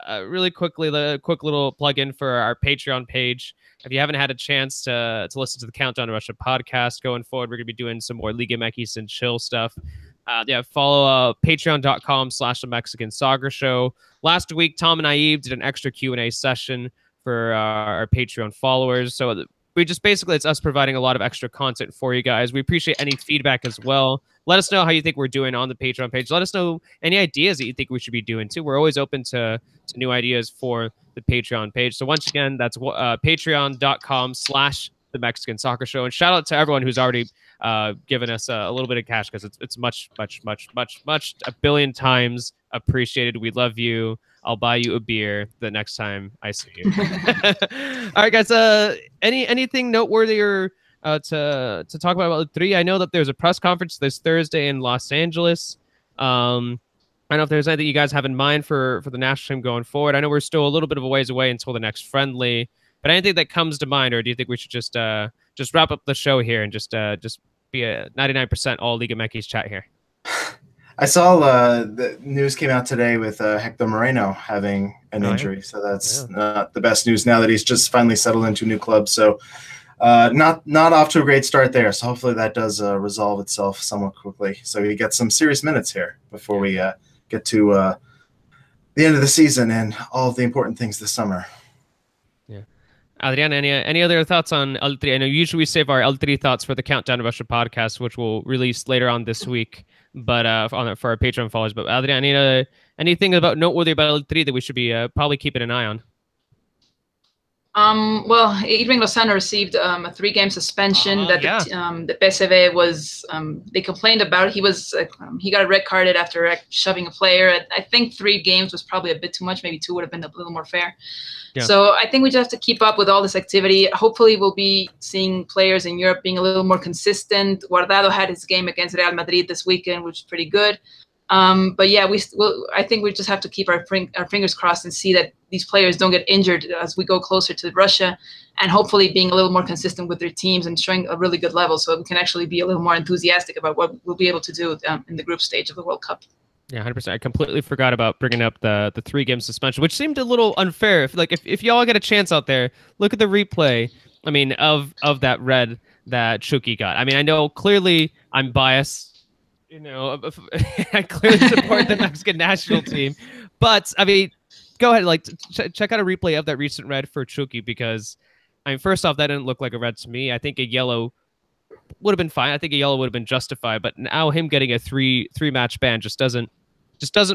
Really quickly, a quick little plug in for our Patreon page. If you haven't had a chance to listen to the Countdown to Russia podcast going forward, we're gonna be doing some more Liga MX and chill stuff. Follow patreon.com/The Mexican Soccer Show. Last week, Tom and Aib did an extra Q&A session for our Patreon followers. So we just basically, it's us providing a lot of extra content for you guys. We appreciate any feedback as well. Let us know how you think we're doing on the Patreon page. Let us know any ideas that you think we should be doing too. We're always open to new ideas for the Patreon page. So once again, that's patreon.com/The Mexican Soccer Show. And shout out to everyone who's already given us a little bit of cash, because it's much a billion times appreciated. We love you. I'll buy you a beer the next time I see you. All right, guys. Anything noteworthy or to talk about 3? I know that there's a press conference this Thursday in Los Angeles. I don't know if there's anything you guys have in mind for the national team going forward. I know we're still a little bit of a ways away until the next friendly, but anything that comes to mind, or do you think we should just wrap up the show here and just be a 99% all Liga MX chat here? I saw the news came out today with Hector Moreno having an injury, so that's not the best news now that he's just finally settled into a new club. So not off to a great start there. So hopefully that does resolve itself somewhat quickly, so he gets some serious minutes here before we get to the end of the season and all of the important things this summer. Adriana, any other thoughts on El Tri? I know usually we save our El Tri thoughts for the Countdown to Russia podcast, which we'll release later on this week, but for our Patreon followers. But Adriana, anything noteworthy about El Tri that we should be probably keeping an eye on? Well, Irving Lozano received a 3-game suspension that the PSV was. They complained about. He got red carded after shoving a player. I think 3 games was probably a bit too much. Maybe 2 would have been a little more fair. Yeah. So I think we just have to keep up with all this activity. Hopefully, we'll be seeing players in Europe being a little more consistent. Guardado had his game against Real Madrid this weekend, which is pretty good. But yeah, I think we just have to keep our fingers crossed and see that these players don't get injured as we go closer to Russia, and hopefully being a little more consistent with their teams and showing a really good level, so we can actually be a little more enthusiastic about what we'll be able to do in the group stage of the World Cup. Yeah, 100%. I completely forgot about bringing up the 3-game suspension, which seemed a little unfair. If y'all get a chance out there, look at the replay. I mean, of that red that Chucky got. I mean, I know clearly I'm biased. You know, I clearly support the Mexican national team, but I mean, go ahead, check out a replay of that recent red for Chucky, because I mean, first off, that didn't look like a red to me. I think a yellow would have been fine. I think a yellow would have been justified, but now him getting a three match ban just doesn't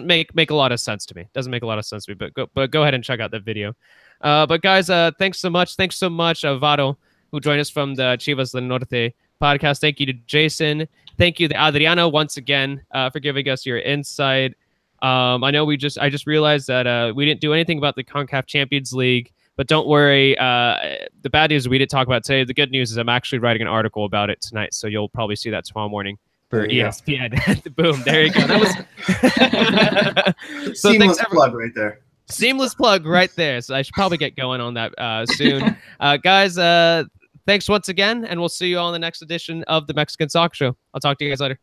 make a lot of sense to me. Doesn't make a lot of sense to me. But go ahead and check out that video. But guys, thanks so much, Vado, who joined us from the Chivas del Norte podcast. Thank you to Jason. Thank you to Adriano once again for giving us your insight. I know I just realized that we didn't do anything about the CONCACAF Champions League, but don't worry. The bad news we didn't talk about today. The good news is I'm actually writing an article about it tonight, so you'll probably see that tomorrow morning for ESPN. Boom, there you go. That was so seamless plug right there. Seamless plug right there. So I should probably get going on that soon. Guys, thanks once again, and we'll see you all in the next edition of the Mexican Soccer Show. I'll talk to you guys later.